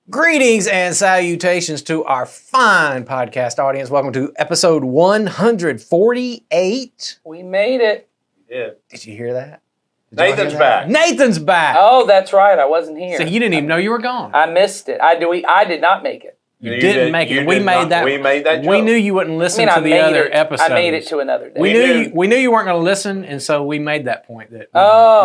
Greetings and salutations to our fine podcast audience. Welcome to episode 148. We made it. Yeah. Did you hear that? Nathan's back. Nathan's back. Oh, that's right. I wasn't here. So you didn't even know you were gone. I missed it. I did not make it. You didn't make it. We made that. We made that joke. We knew you wouldn't listen to the other episodes. I made it to another day. We knew you weren't going to listen, and so we made that point that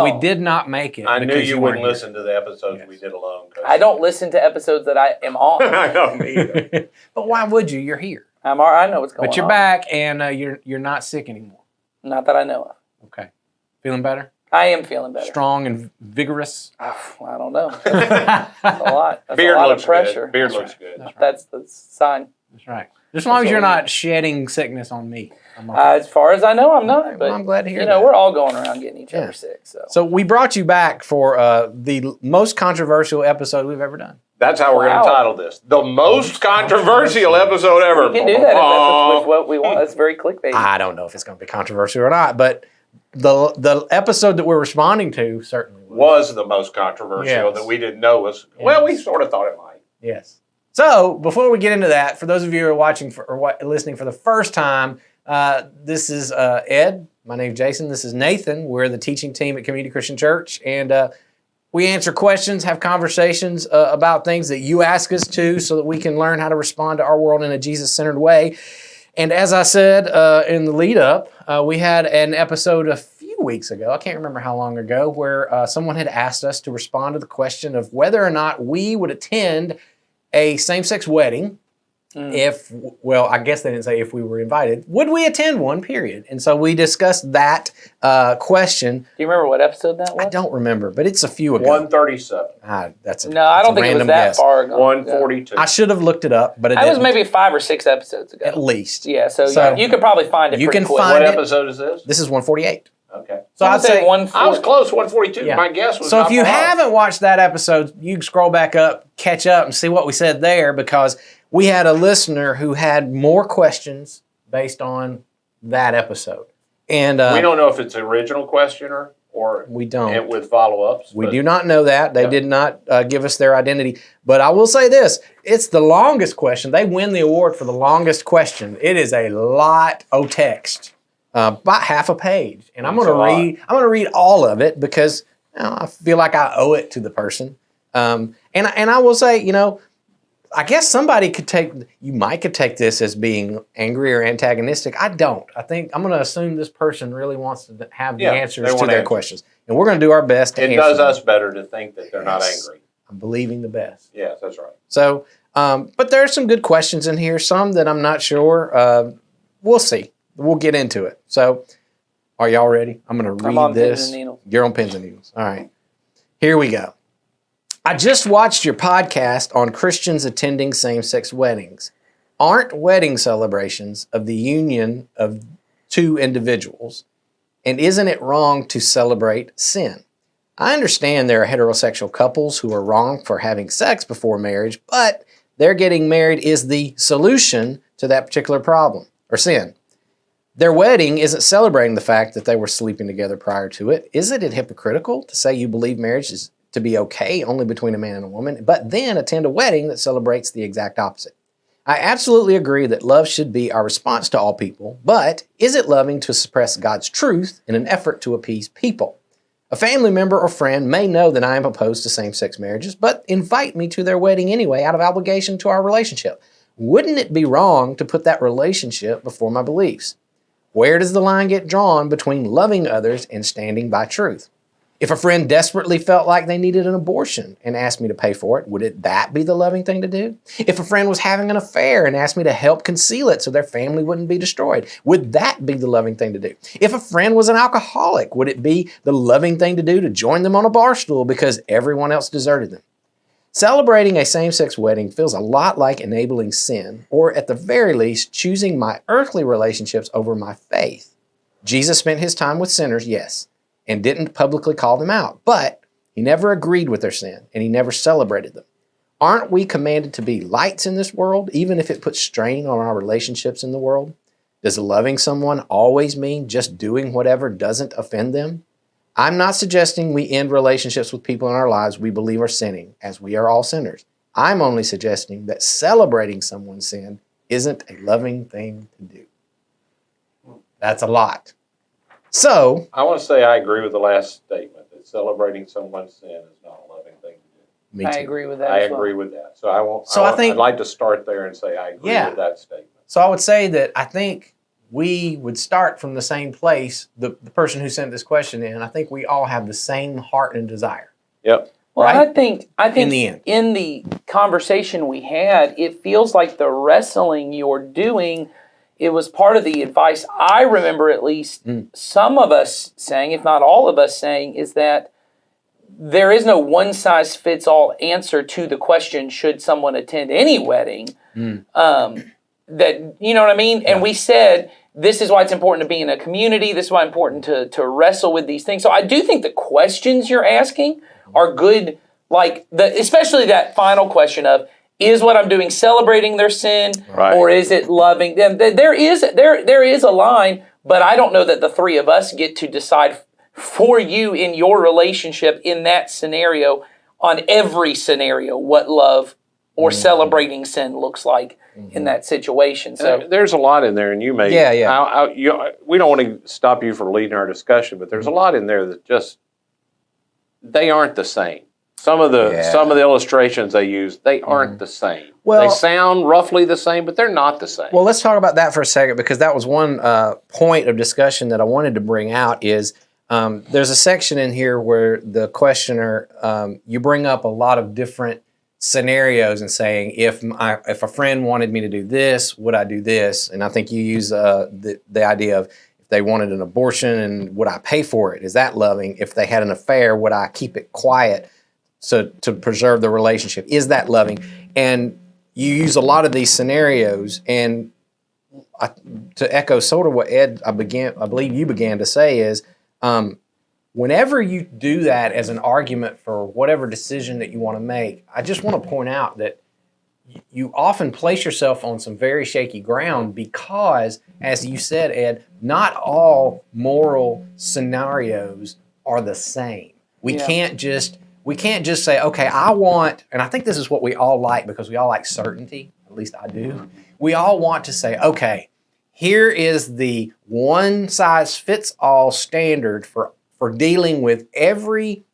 we did not make it. I knew you wouldn't weren't listen to the episodes we did alone. I don't listen to episodes that I am on. I don't either. But why would you? You're here. I know what's going on. But you're back, and you're not sick anymore. Not that I know of. Okay. Feeling better? I am feeling better. Strong and vigorous? I don't know. That's a lot. That's Beard a lot looks of pressure. good. Beard looks good. That's the sign. That's right. Just as long as you're not shedding sickness on me. I'm okay. As far as I know, I'm not. But I'm glad to hear that. You know, we're all going around getting each other sick. So we brought you back for the most controversial episode we've ever done. That's how we're going to title this. The most controversial episode ever. We can do that if that's what we want. That's very clickbait. I don't know if it's going to be controversial or not, but the episode that we're responding to certainly was the most controversial that we didn't know was. Yes. Well, we sort of thought it might. Yes. So before we get into that, for those of you who are watching or listening for the first time, this is Ed. My name's Jason. This is Nathan. We're the teaching team at Community Christian Church, and we answer questions, have conversations about things that you ask us to, so that we can learn how to respond to our world in a Jesus-centered way. And as I said in the lead up, we had an episode a few weeks ago, I can't remember how long ago, where someone had asked us to respond to the question of whether or not we would attend a same-sex wedding if, well, I guess they didn't say if we were invited. Would we attend one, period? And so we discussed that question. Do you remember what episode that was? I don't remember, but it's a few ago. 137. That's no, I don't think it was that guess. far ago. 142. I should have looked it up, but it was didn't. maybe 5 or 6 episodes ago. At least. Yeah, so you could probably find it You pretty can quick. find What it. episode is this? This is 148. Okay. So I'd say 140. I was close, 142. Yeah. My guess was So not if you far off. haven't watched that episode, you can scroll back up, catch up, and see what we said there, because we had a listener who had more questions based on that episode. And we don't know if it's the original questioner or we don't. and with follow-ups. We do not know that. They did not give us their identity. But I will say this. It's the longest question. They win the award for the longest question. It is a lot of text. About half a page. And I'm going to read all of it because I feel like I owe it to the person. And I will say, I guess somebody could take this as being angry or antagonistic. I don't. I think I'm going to assume this person really wants to have the answers to their questions. And we're going to do our best to answer them. It does us better to think that they're not angry. I'm believing the best. Yes, that's right. So, but there are some good questions in here, some that I'm not sure. We'll see. We'll get into it. So, are y'all ready? I'm going to read this. Pins and needles. You're on pins and needles. All right. Here we go. I just watched your podcast on Christians attending same-sex weddings. Aren't wedding celebrations of the union of two individuals? And isn't it wrong to celebrate sin? I understand there are heterosexual couples who are wrong for having sex before marriage, but their getting married is the solution to that particular problem or sin. Their wedding isn't celebrating the fact that they were sleeping together prior to it. Isn't it hypocritical to say you believe marriage is to be okay only between a man and a woman, but then attend a wedding that celebrates the exact opposite? I absolutely agree that love should be our response to all people, but is it loving to suppress God's truth in an effort to appease people? A family member or friend may know that I am opposed to same-sex marriages, but invite me to their wedding anyway out of obligation to our relationship. Wouldn't it be wrong to put that relationship before my beliefs? Where does the line get drawn between loving others and standing by truth? If a friend desperately felt like they needed an abortion and asked me to pay for it, would that be the loving thing to do? If a friend was having an affair and asked me to help conceal it so their family wouldn't be destroyed, would that be the loving thing to do? If a friend was an alcoholic, would it be the loving thing to do to join them on a bar stool because everyone else deserted them? Celebrating a same-sex wedding feels a lot like enabling sin, or at the very least, choosing my earthly relationships over my faith. Jesus spent his time with sinners, yes, and didn't publicly call them out, but he never agreed with their sin, and he never celebrated them. Aren't we commanded to be lights in this world, even if it puts strain on our relationships in the world? Does loving someone always mean just doing whatever doesn't offend them? I'm not suggesting we end relationships with people in our lives we believe are sinning, as we are all sinners. I'm only suggesting that celebrating someone's sin isn't a loving thing to do. That's a lot. So, I want to say I agree with the last statement that celebrating someone's sin is not a loving thing to do. me too. I agree with that. I as well. agree with that. So I won't. So I think- I'd like to start there and say I agree Yeah. with that statement. So I would say that I think we would start from the same place. The person who sent this question in, I think we all have the same heart and desire. Yep. Well, Right? I think In the end. in the conversation we had, it feels like the wrestling you're doing, it was part of the advice I remember at least some of us saying, if not all of us saying, is that there is no one size fits all answer to the question, should someone attend any wedding? That, you know what I mean? And we said, this is why it's important to be in a community. This is why it's important to wrestle with these things. So I do think the questions you're asking are good, like especially that final question of, is what I'm doing celebrating their sin, Right. or is it loving them? There is a line, but I don't know that the three of us get to decide for you in your relationship in that scenario, on every scenario, what love or celebrating sin looks like in that situation. So There's a lot in there, and you may. Yeah. We don't want to stop you from leading our discussion, but there's a lot in there that just they aren't the same. Some of the illustrations they use, they aren't the same. Well- They sound roughly the same, but they're not the same. Well, let's talk about that for a second, because that was one point of discussion that I wanted to bring out is there's a section in here where the questioner, you bring up a lot of different scenarios and saying, if a friend wanted me to do this, would I do this? And I think you use the idea of, if they wanted an abortion, and would I pay for it? Is that loving? If they had an affair, would I keep it quiet so to preserve the relationship? Is that loving? And you use a lot of these scenarios, and to echo sort of what Ed, I believe you began to say is, whenever you do that as an argument for whatever decision that you want to make, I just want to point out that you often place yourself on some very shaky ground because, as you said, Ed, not all moral scenarios are the same. We can't just say, okay, I want, and I think this is what we all like because we all like certainty, at least I do. We all want to say, okay, here is the one size fits all standard for dealing with every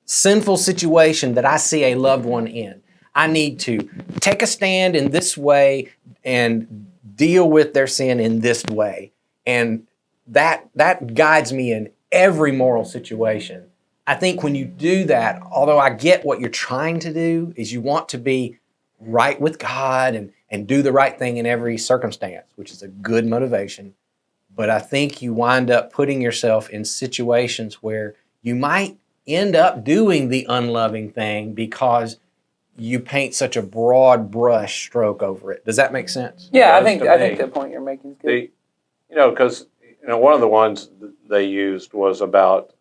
sinful situation that I see a loved one in. I need to take a stand in this way and deal with their sin in this way. And that guides me in every moral situation. I think when you do that, although I get what you're trying to do, is you want to be right with God and do the right thing in every circumstance, which is a good motivation. But I think you wind up putting yourself in situations where you might end up doing the unloving thing because you paint such a broad brush stroke over it. Does that make sense? yeah, I Does think to me. the point you're making is good. Because one of the ones they used was about,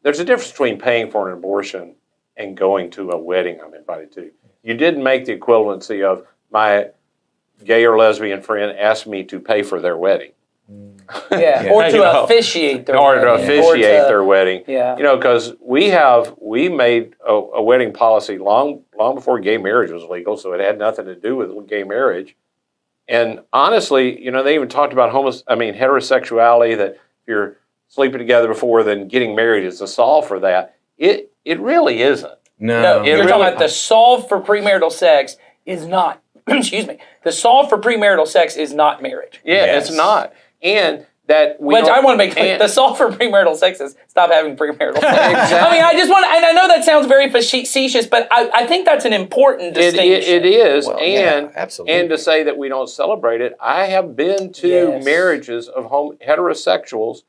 there's a difference between paying for an abortion and going to a wedding I'm invited to. You didn't make the equivalency of my gay or lesbian friend asked me to pay for their wedding. Yeah, or to officiate their or to wedding. officiate their wedding. Yeah. Because we made a wedding policy long before gay marriage was legal, so it had nothing to do with gay marriage. And honestly, they even talked about heterosexuality, that if you're sleeping together before then getting married is the solve for that. It really isn't. No, you're talking about the solve for premarital sex is not, excuse me, the solve for premarital sex is not marriage. Yeah, Yes. it's not. And that Which I want to make clear, the solve for premarital sex is stop having premarital sex. Exactly. I mean, I just want, and I know that sounds very facetious, but I think that's an important distinction. It is, Well, yeah, and absolutely. and to say that we don't celebrate it, I have been to Yes. marriages of heterosexuals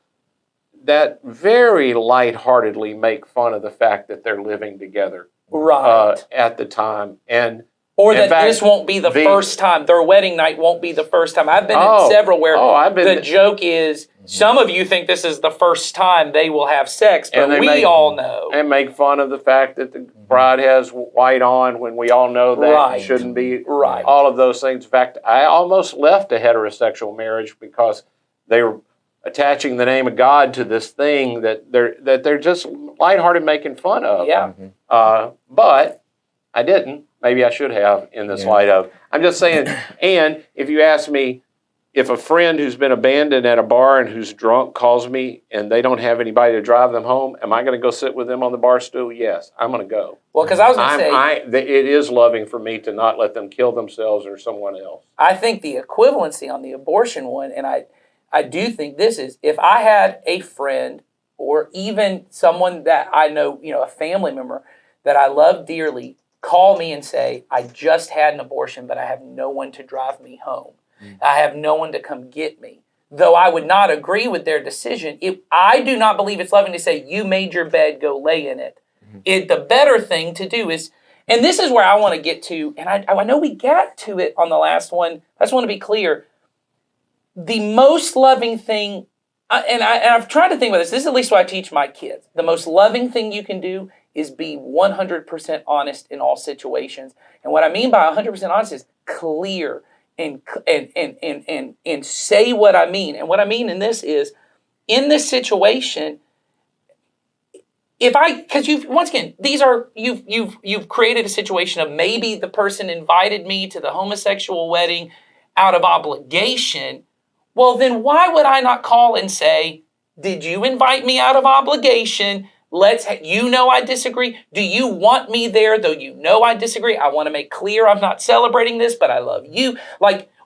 that very lightheartedly make fun of the fact that they're living together Right. at the time, and Or in that fact, this won't be the first time. Their wedding night won't be the first time. I've been in several where the joke is, some of you think this is the first time they will have sex, but we all know. and make fun of the fact that the bride has white on when we all know that Right. it shouldn't be. Right. All of those things. In fact, I almost left a heterosexual marriage because they were attaching the name of God to this thing that they're just lighthearted making fun of. Yeah. But I didn't. Maybe I should have in this Yeah. light of. I'm just saying, and if you ask me, if a friend who's been abandoned at a bar and who's drunk calls me and they don't have anybody to drive them home, am I going to go sit with them on the bar stool? Yes, I'm going to go. Well, because I was going to say, It is loving for me to not let them kill themselves or someone else. I think the equivalency on the abortion one, and I do think this is, if I had a friend or even someone that I know, a family member that I love dearly, call me and say, I just had an abortion, but I have no one to drive me home. I have no one to come get me. Though I would not agree with their decision, I do not believe it's loving to say, you made your bed, go lay in it. The better thing to do is, and this is where I want to get to, and I know we got to it on the last one. I just want to be clear. The most loving thing, and I've tried to think about this. This is at least what I teach my kids. The most loving thing you can do is be 100% honest in all situations. And what I mean by 100% honest is clear and say what I mean. And what I mean in this is, in this situation, because you've created a situation of maybe the person invited me to the homosexual wedding out of obligation. Well, then why would I not call and say, did you invite me out of obligation? I disagree. Do you want me there, though you know I disagree? I want to make clear I'm not celebrating this, but I love you.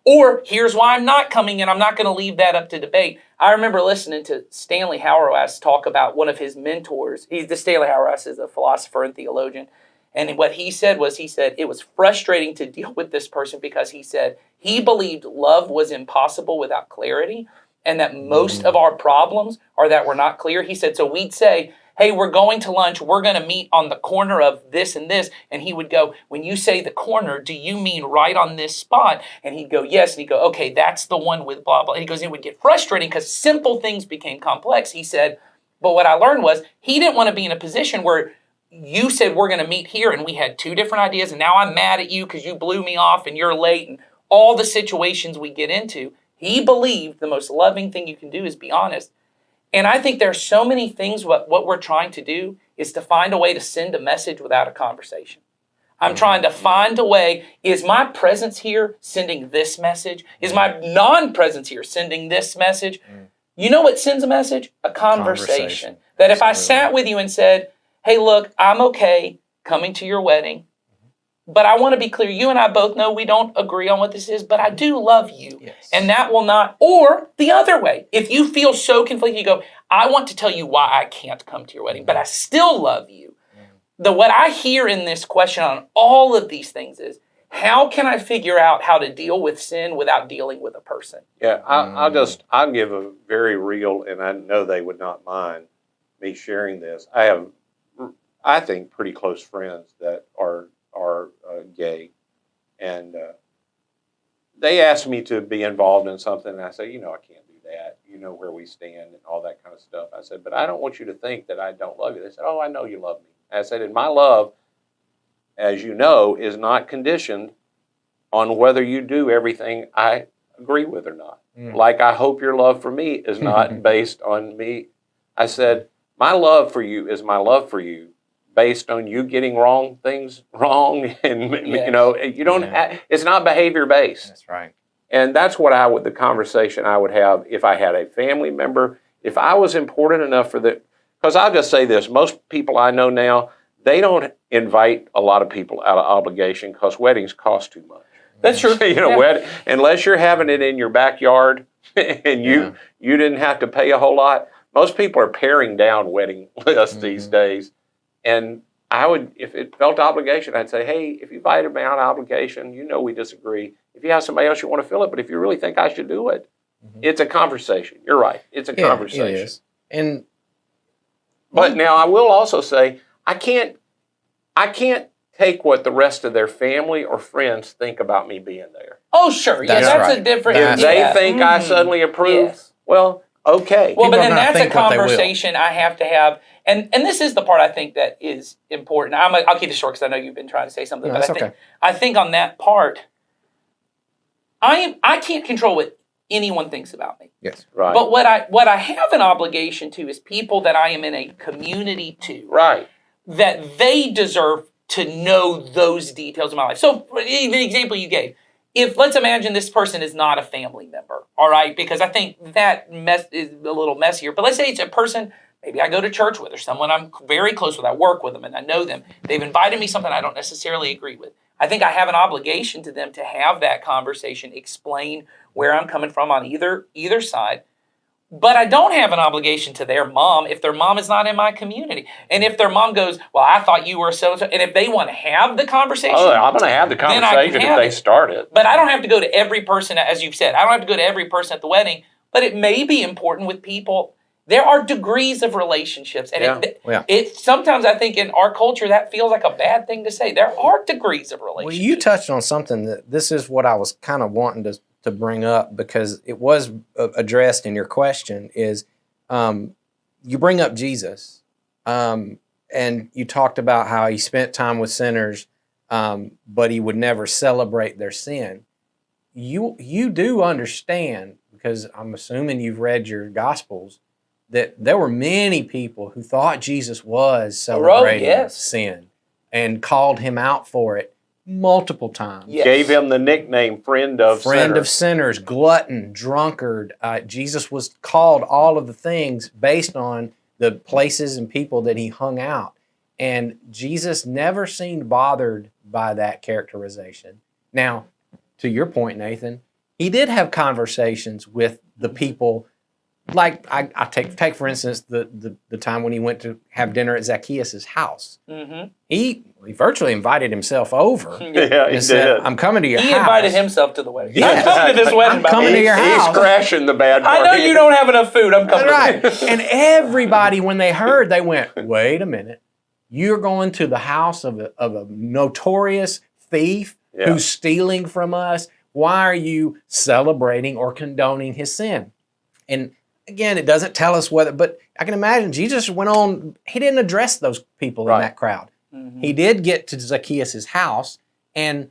Or here's why I'm not coming, and I'm not going to leave that up to debate. I remember listening to Stanley Hauerwas talk about one of his mentors. Stanley Hauerwas is a philosopher and theologian. And what he said it was frustrating to deal with this person because he said he believed love was impossible without clarity, and that most of our problems are that we're not clear. He said, so we'd say, hey, we're going to lunch. We're going to meet on the corner of this and this. And he would go, when you say the corner, do you mean right on this spot? And he'd go, yes. And he'd go, okay, that's the one with blah, blah. And he goes, it would get frustrating because simple things became complex. He said, but what I learned was he didn't want to be in a position where you said we're going to meet here and we had two different ideas. And now I'm mad at you because you blew me off and you're late and all the situations we get into. He believed the most loving thing you can do is be honest. And I think there's so many things, what we're trying to do is to find a way to send a message without a conversation. I'm trying to find a way, is my presence here sending this message? Is my non-presence here sending this message? You know what sends a message? A conversation. That if I sat with you and said, hey, look, I'm okay coming to your wedding, but I want to be clear, you and I both know we don't agree on what this is, but I do love you. Yes. And that will not, or the other way, if you feel so conflicted, you go, I want to tell you why I can't come to your wedding, but I still love you. What I hear in this question on all of these things is, how can I figure out how to deal with sin without dealing with a person? Yeah, I'll give a very real, and I know they would not mind me sharing this. I have, I think, pretty close friends that are gay, and they asked me to be involved in something, and I say, I can't do that. You know where we stand and all that kind of stuff. I said, but I don't want you to think that I don't love you. They said, oh, I know you love me. And I said, and my love, as you know, is not conditioned on whether you do everything I agree with or not. Like I hope your love for me is not based on me. I said, my love for you is my love for you, based on you getting things wrong, and Yes. you don't. It's not behavior based. That's right. And that's what the conversation I would have if I had a family member, if I was important enough for the. Because I'll just say this: most people I know now, they don't invite a lot of people out of obligation because weddings cost too much. That's true. Unless you're having it in your backyard and you didn't have to pay a whole lot. Most people are paring down wedding lists these days. And I would, if it felt obligation, I'd say, hey, if you invited me out of obligation, we disagree. If you have somebody else you want to fill it, but if you really think I should do it, it's a conversation. You're right. It's a conversation. It is. But now I will also say, I can't take what the rest of their family or friends think about me being there. Oh, sure. That's That's right. a different. If they think I suddenly approve, Yes. well, okay. Well, but People are then gonna that's a think what they will. conversation I have to have. And this is the part I think that is important. I'll keep it short because I know you've been trying to say something. No, but that's okay. I think on that part, I can't control what anyone thinks about me. Yes. Right. But what I have an obligation to is people that I am in a community to. Right. That they deserve to know those details of my life. So the example you gave, if let's imagine this person is not a family member, all right, because I think that mess is a little messier, but let's say it's a person maybe I go to church with or someone I'm very close with, I work with them and I know them. They've invited me something I don't necessarily agree with. I think I have an obligation to them to have that conversation, explain where I'm coming from on either side. But I don't have an obligation to their mom if their mom is not in my community. And if their mom goes, well, I thought you were so-and-so, and if they want to have the conversation. Oh, I'm going to have the then I can conversation if have they it. start it. But I don't have to go to every person, as you've said. I don't have to go to every person at the wedding. But it may be important with people. There are degrees of relationships. And it sometimes I think in our culture that feels like a bad thing to say. There are degrees of relationships. Well, you touched on something that this is what I was kind of wanting to bring up because it was addressed in your question is you bring up Jesus and you talked about how he spent time with sinners, but he would never celebrate their sin. You do understand, because I'm assuming you've read your Gospels, that there were many people who thought Jesus was celebrating sin and called him out for it multiple times. Yes. Gave him the nickname friend of sinners, glutton, drunkard. Jesus was called all of the things based on the places and people that he hung out. And Jesus never seemed bothered by that characterization. Now, to your point, Nathan, he did have conversations with the people. Like I take for instance the time when he went to have dinner at Zacchaeus' house. Mm-hmm. He virtually invited himself over. Yeah, he said, did. I'm coming to your house. He invited himself to the wedding. Yeah, I'm coming to this wedding. I'm coming to your house. He's crashing the bad I party. know you don't have enough food. I'm coming. Right. To And everybody, when they heard, they went, wait a minute. You're going to the house of a notorious thief who's stealing from us. Why are you celebrating or condoning his sin? And again, it doesn't tell us whether, but I can imagine Jesus went on, he didn't address those people in that crowd. Mm-hmm. He did get to Zacchaeus' house, and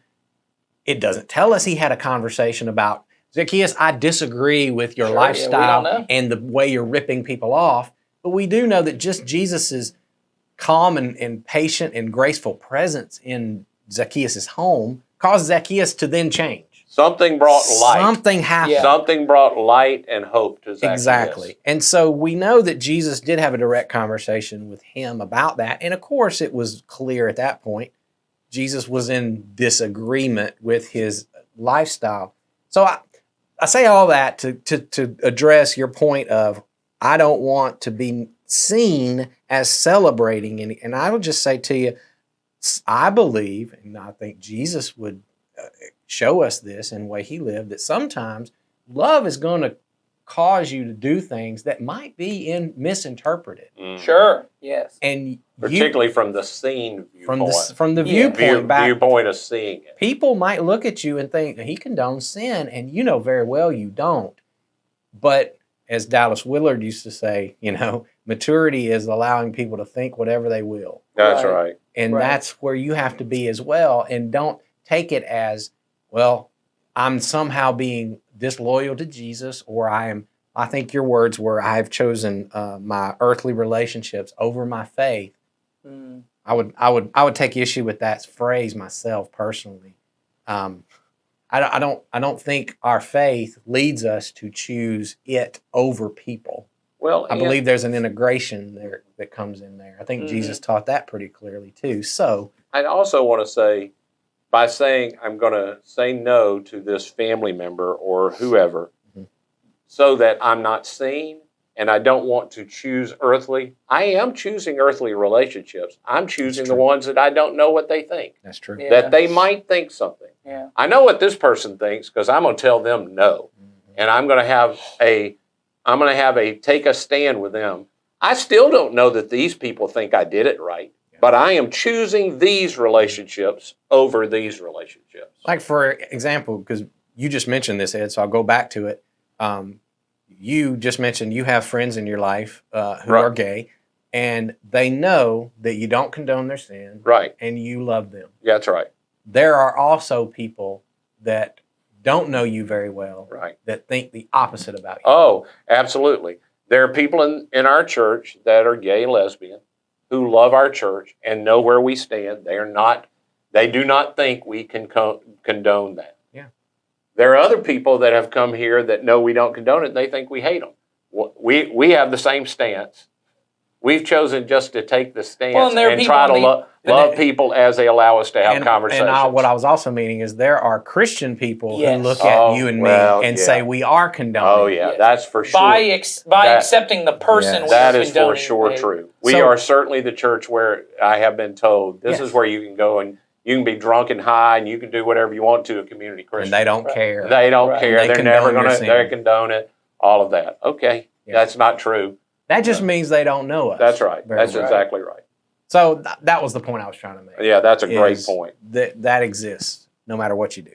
it doesn't tell us he had a conversation about, Zacchaeus, I disagree with your lifestyle and the way you're ripping people off, but we do know that just Jesus's calm and patient and graceful presence in Zacchaeus' home caused Zacchaeus to then change. Something brought light. Something happened. Yeah. Something brought light and hope to Zacchaeus. Exactly. And so we know that Jesus did have a direct conversation with him about that. And of course, it was clear at that point, Jesus was in disagreement with his lifestyle. So I say all that to address your point of, I don't want to be seen as celebrating. And I would just say to you, I believe, and I think Jesus would show us this in the way he lived, that sometimes love is going to cause you to do things that might be misinterpreted. Mm. Sure. Yes. And Particularly from the scene viewpoint. From the viewpoint back, viewpoint of seeing it. people might look at you and think he condones sin, and you know very well you don't. But as Dallas Willard used to say, maturity is allowing people to think whatever they will. That's right. And that's where you have to be as well. And don't take it as, well, I'm somehow being disloyal to Jesus, or I think your words were, I have chosen my earthly relationships over my faith. Mm. I would take issue with that phrase myself personally. I don't think our faith leads us to choose it over people. Well, I believe there's an integration there that comes in there. I think Jesus taught that pretty clearly too. So I'd also want to say, by saying I'm going to say no to this family member or whoever, so that I'm not seen and I don't want to choose earthly, I am choosing earthly relationships. I'm choosing the ones that I don't know what they think. that's true. Yeah. That they might think something. Yeah. I know what this person thinks because I'm going to tell them no. And I'm going to have a take a stand with them. I still don't know that these people think I did it right. But I am choosing these relationships over these relationships. Like, for example, because you just mentioned this, Ed, so I'll go back to it. You just mentioned you have friends in your life who are gay, and they know that you don't condone their sin, Right. and you love them. That's right. There are also people that don't know you very well, Right. that think the opposite about you. Oh, absolutely. There are people in our church that are gay and lesbian, who love our church and know where we stand. They do not think we can condone that. Yeah. There are other people that have come here that know we don't condone it, and they think we hate them. We have the same stance. We've chosen just to take the stance and try to love people as they allow us to have conversations. And what I was also meaning is there are Christian people Yes. who look at you and me and say we are condoning. Oh, yeah, that's for sure. By accepting the person, Yes. That we are is for condoning sure behavior. true. We are certainly the church where I have been told this is where you can go and you can be drunk and high and you can do whatever you want to a community Christian. And they don't care. They don't care. They They're never condone going your to. sin. They condone it. All of that. Okay, that's not true. That just means they don't know us. That's right. very That's well. exactly right. So that was the point I was trying to make. Yeah, that's a great is point. That exists no matter what you do.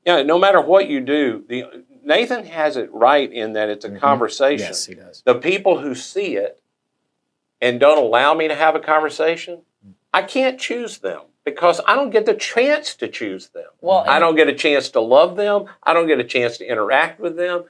Yeah, no matter what you do, Nathan has it right in that it's a conversation. Yes, he does. The people who see it and don't allow me to have a conversation, I can't choose them because I don't get the chance to choose them. Well, I don't get a chance to love them. I don't get a chance to interact with them.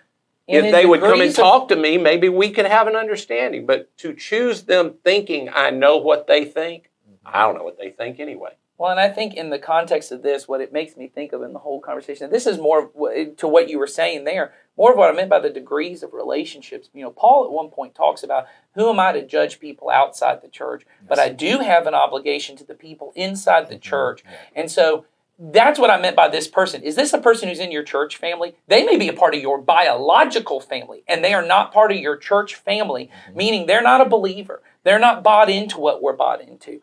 And If they would come and degrees of- talk to me, maybe we could have an understanding. But to choose them thinking I know what they think, I don't know what they think anyway. Well, and I think in the context of this, what it makes me think of in the whole conversation, and this is more to what you were saying there, more of what I meant by the degrees of relationships. You know, Paul at one point talks about, who am I to judge people outside the church? But I do have an obligation to the people inside the church. And so that's what I meant by this person. Is this a person who's in your church family? They may be a part of your biological family, and they are not part of your church family, meaning they're not a believer. They're not bought into what we're bought into.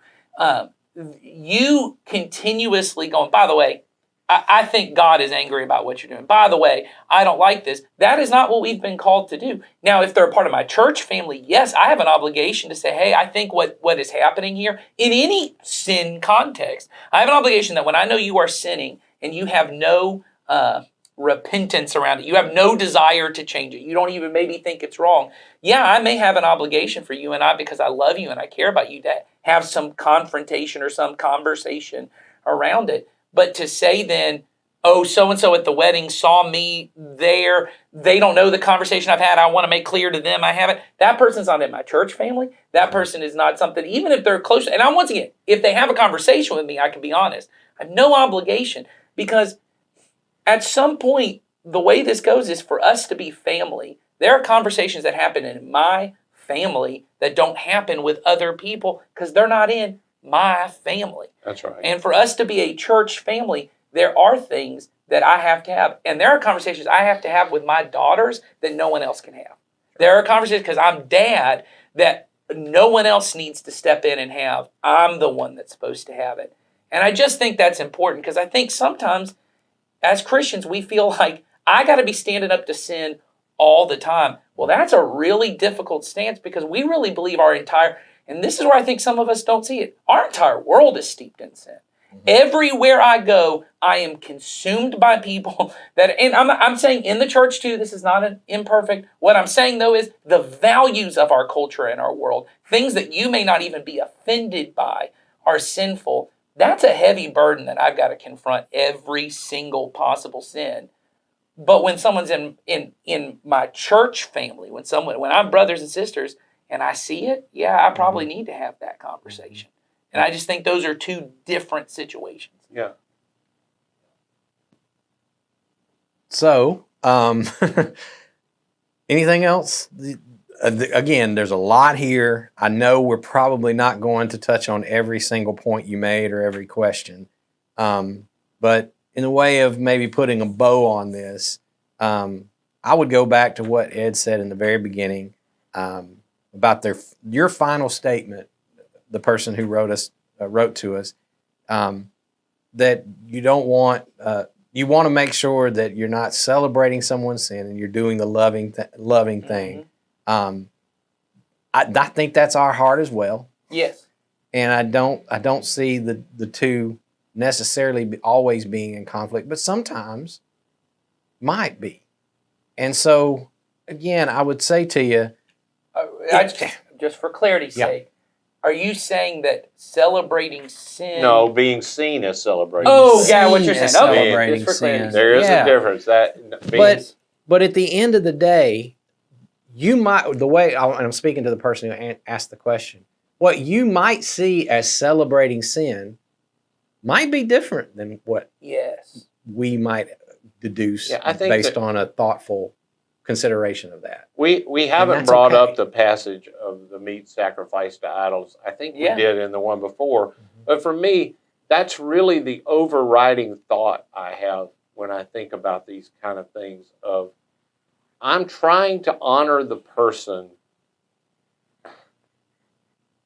You continuously going, by the way, I think God is angry about what you're doing. By the way, I don't like this. That is not what we've been called to do. Now, if they're a part of my church family, yes, I have an obligation to say, hey, I think what is happening here in any sin context, I have an obligation that when I know you are sinning and you have no repentance around it, you have no desire to change it, you don't even maybe think it's wrong. Yeah, I may have an obligation for you and I, because I love you and I care about you, to have some confrontation or some conversation around it. But to say then, oh, so-and-so at the wedding saw me there, they don't know the conversation I've had, I want to make clear to them I haven't. That person's not in my church family. That person is not something, even if they're close. And once again, if they have a conversation with me, I can be honest. I have no obligation, because at some point, the way this goes is for us to be family. There are conversations that happen in my family that don't happen with other people because they're not in my family. That's right. And for us to be a church family, there are things that I have to have. And there are conversations I have to have with my daughters that no one else can have. There are conversations, because I'm dad, that no one else needs to step in and have. I'm the one that's supposed to have it. And I just think that's important, because I think sometimes as Christians, we feel like I got to be standing up to sin all the time. Well, that's a really difficult stance, because we really believe and this is where I think some of us don't see it, our entire world is steeped in sin. Everywhere I go, I am consumed by people and I'm saying in the church too, this is not an imperfect. What I'm saying though is the values of our culture and our world, things that you may not even be offended by, are sinful. That's a heavy burden that I've got to confront every single possible sin. But when someone's in my church family, when I'm brothers and sisters and I see it, yeah, I probably need to have that conversation. And I just think those are two different situations. Yeah. So, anything else? Again, there's a lot here. I know we're probably not going to touch on every single point you made or every question. But in a way of maybe putting a bow on this, I would go back to what Ed said in the very beginning about your final statement, the person who wrote to us, that you don't want, you want to make sure that you're not celebrating someone's sin and you're doing the loving thing. I think that's our heart as well. Yes. And I don't see the two necessarily always being in conflict, but sometimes might be. And so, again, I would say to you, just for clarity's sake, are you saying that celebrating sin? No, being seen as celebrating. Oh, yeah, what you're saying. Seen as Okay, celebrating just for clarity. sin. There is Yeah. a difference. That being, But at the end of the day, you might, and I'm speaking to the person who asked the question, what you might see as celebrating sin might be different than what Yes. we might deduce Yeah, I think based that- on a thoughtful consideration of that. We haven't that's brought okay. up the passage of the meat sacrificed to idols. I think we Yeah. did in the one before. But for me, that's really the overriding thought I have when I think about these kind of things of I'm trying to honor the person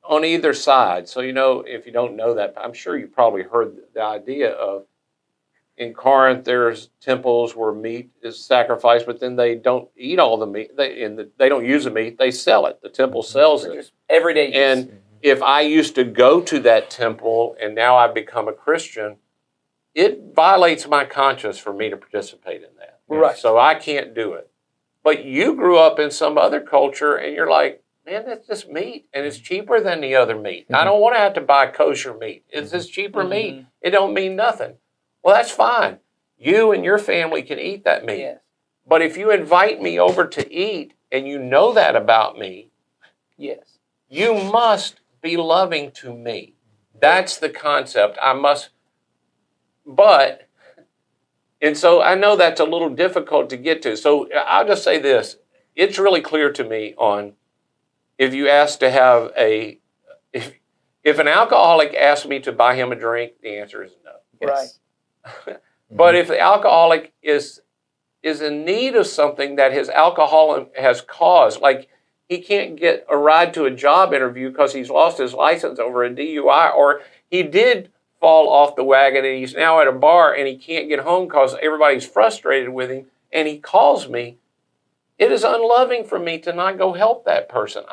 on either side. So, if you don't know that, I'm sure you probably heard the idea of in Corinth, there's temples where meat is sacrificed, but then they don't eat all the meat. They don't use the meat; they sell it. The temple sells it. Just everyday use. And if I used to go to that temple and now I've become a Christian, it violates my conscience for me to participate in that. Right. So I can't do it. But you grew up in some other culture and you're like, man, that's just meat and it's cheaper than the other meat. I don't want to have to buy kosher meat. It's just cheaper meat. It don't mean nothing. Well, that's fine. You and your family can eat that meat. Yes. But if you invite me over to eat and you know that about me, Yes. you must be loving to me. That's the concept. And so I know that's a little difficult to get to. So I'll just say this. It's really clear to me on if you ask to have if an alcoholic asks me to buy him a drink, the answer is no. Yes. But if the alcoholic is in need of something that his alcohol has caused, like he can't get a ride to a job interview because he's lost his license over a DUI, or he did fall off the wagon and he's now at a bar and he can't get home because everybody's frustrated with him, and he calls me, it is unloving for me to not go help that person.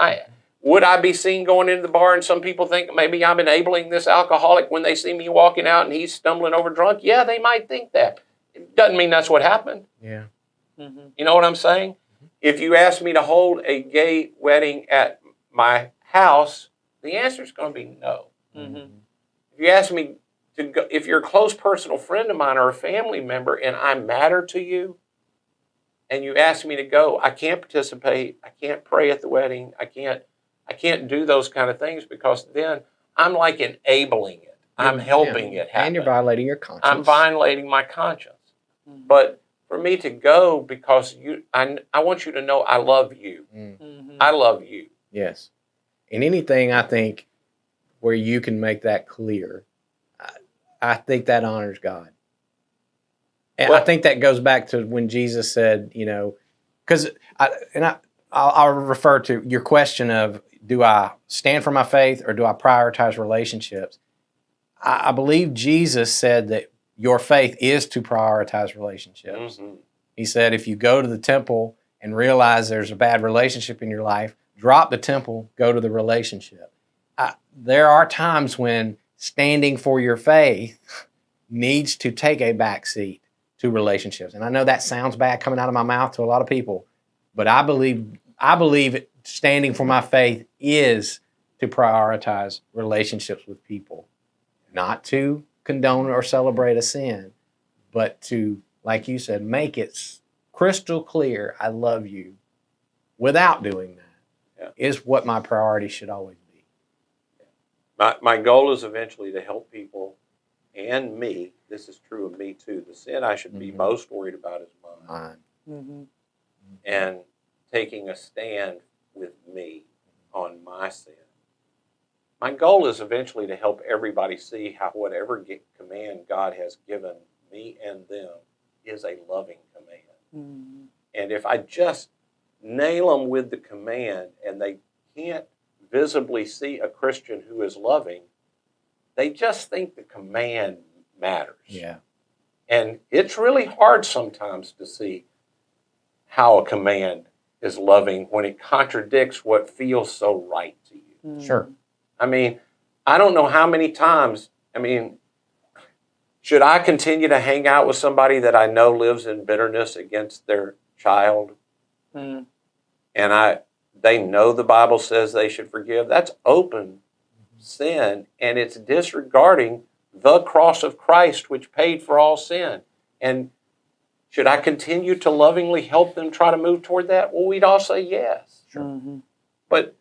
Would I be seen going into the bar and some people think maybe I'm enabling this alcoholic when they see me walking out and he's stumbling over drunk? Yeah, they might think that. It doesn't mean that's what happened. Yeah. You know what I'm saying? If you ask me to hold a gay wedding at my house, the answer is going to be no. If you ask me to go, if you're a close personal friend of mine or a family member and I matter to you, and you ask me to go, I can't participate. I can't pray at the wedding. I can't do those kind of things because then I'm like enabling it. I'm helping it happen. And you're violating your conscience. I'm violating my conscience. But for me to go because I want you to know I love you. I love you. Yes. And anything I think where you can make that clear, I think that honors God. And I think that goes back to when Jesus said, because I'll refer to your question of, do I stand for my faith or do I prioritize relationships? I believe Jesus said that your faith is to prioritize relationships. He said, if you go to the temple and realize there's a bad relationship in your life, drop the temple, go to the relationship. There are times when standing for your faith needs to take a backseat to relationships. And I know that sounds bad coming out of my mouth to a lot of people, but I believe standing for my faith is to prioritize relationships with people, not to condone or celebrate a sin, but to, like you said, make it crystal clear, I love you, without doing that, is what my priority should always be. My goal is eventually to help people and me. This is true of me too. The sin I should be most worried about is mine. And taking a stand with me on my sin. My goal is eventually to help everybody see how whatever command God has given me and them is a loving command. And if I just nail them with the command and they can't visibly see a Christian who is loving, they just think the command matters. Yeah. And it's really hard sometimes to see how a command is loving when it contradicts what feels so right to you. Sure. I mean, I don't know how many times, should I continue to hang out with somebody that I know lives in bitterness against their child? And they know the Bible says they should forgive? That's open sin, and it's disregarding the cross of Christ, which paid for all sin. And should I continue to lovingly help them try to move toward that? Well, we'd all say yes. Sure. But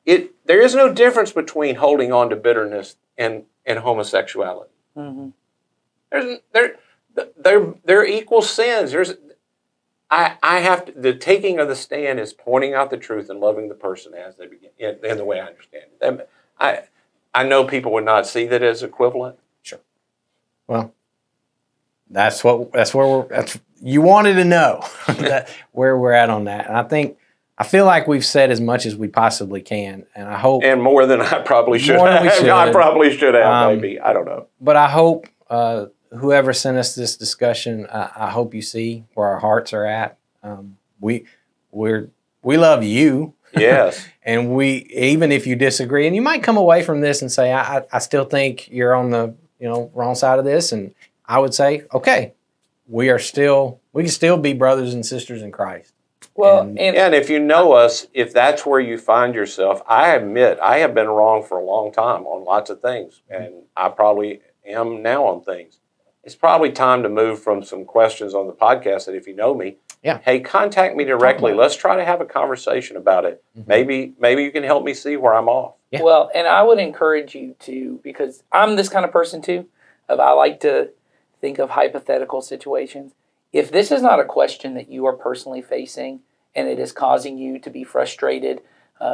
there is no difference between holding on to bitterness and homosexuality. Mm-hmm. They're equal sins. I have to, the taking of the stand is pointing out the truth and loving the person as they begin, in the way I understand it. I know people would not see that as equivalent. Well, that's you wanted to know where we're at on that. And I feel like we've said as much as we possibly can, and I hope, And more than I probably should More than we have. should. I probably should have, maybe. I don't know. but I hope whoever sent us this discussion, I hope you see where our hearts are at. We love you. Yes. And even if you disagree, and you might come away from this and say, I still think you're on the wrong side of this, and I would say, okay, we can still be brothers and sisters in Christ. Well, And if you know us, if that's where you find yourself, I admit I have been wrong for a long time on lots of things, and I probably am now on things. It's probably time to move from some questions on the podcast that if you know me, hey, contact me directly. Let's try to have a conversation about it. Mm-hmm. Maybe you can help me see where I'm off. Yeah. Well, and I would encourage you to, because I'm this kind of person too, I like to think of hypothetical situations. If this is not a question that you are personally facing and it is causing you to be frustrated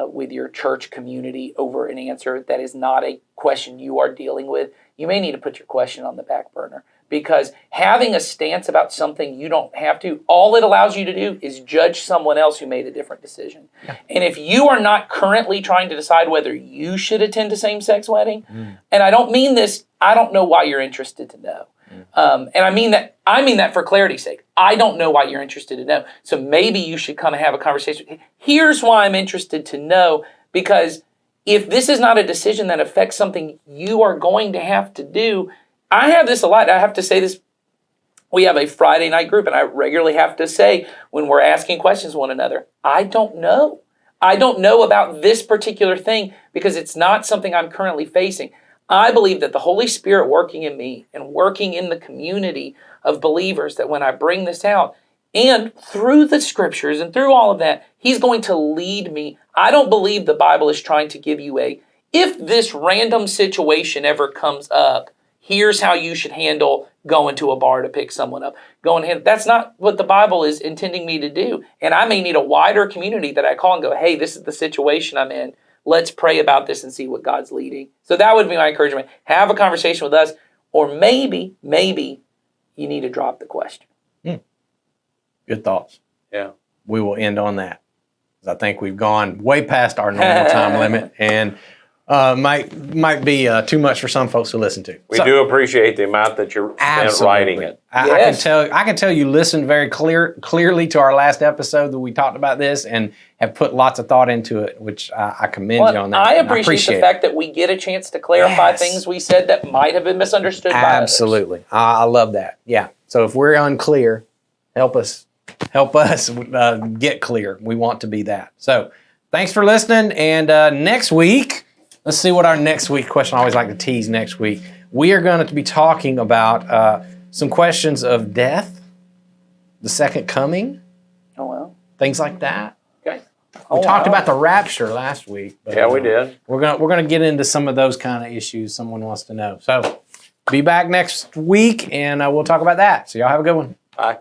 with your church community over an answer that is not a question you are dealing with, you may need to put your question on the back burner. Because having a stance about something you don't have to, all it allows you to do is judge someone else who made a different decision. Yeah. And if you are not currently trying to decide whether you should attend a same-sex wedding, and I don't mean this, I don't know why you're interested to know. And I mean that for clarity's sake. I don't know why you're interested to know. So maybe you should kind of have a conversation. Here's why I'm interested to know, because if this is not a decision that affects something you are going to have to do, I have this a lot. I have to say this. We have a Friday night group, and I regularly have to say when we're asking questions one another, I don't know. I don't know about this particular thing because it's not something I'm currently facing. I believe that the Holy Spirit working in me and working in the community of believers, that when I bring this out and through the scriptures and through all of that, He's going to lead me. I don't believe the Bible is trying to give you if this random situation ever comes up, here's how you should handle going to a bar to pick someone up. That's not what the Bible is intending me to do. And I may need a wider community that I call and go, hey, this is the situation I'm in. Let's pray about this and see what God's leading. So that would be my encouragement. Have a conversation with us, or maybe you need to drop the question. Good thoughts. Yeah. We will end on that. I think we've gone way past our normal time limit, and might be too much for some folks to listen to. We do appreciate the amount that you're spent writing it. I can tell you listened very clearly to our last episode that we talked about this and have put lots of thought into it, which I commend you on that. I appreciate the fact that we get a chance to clarify things we said that might have been misunderstood by others. Absolutely. I love that. Yeah. So if we're unclear, help us get clear. We want to be that. So thanks for listening. And next week, let's see what our next week question. I always like to tease next week. We are going to be talking about some questions of death, the second coming. Oh, well. Things like that. Okay. We talked about the rapture last week. But, yeah, we did. We're gonna get into some of those kind of issues someone wants to know. So be back next week, and we'll talk about that. So y'all have a good one. Bye.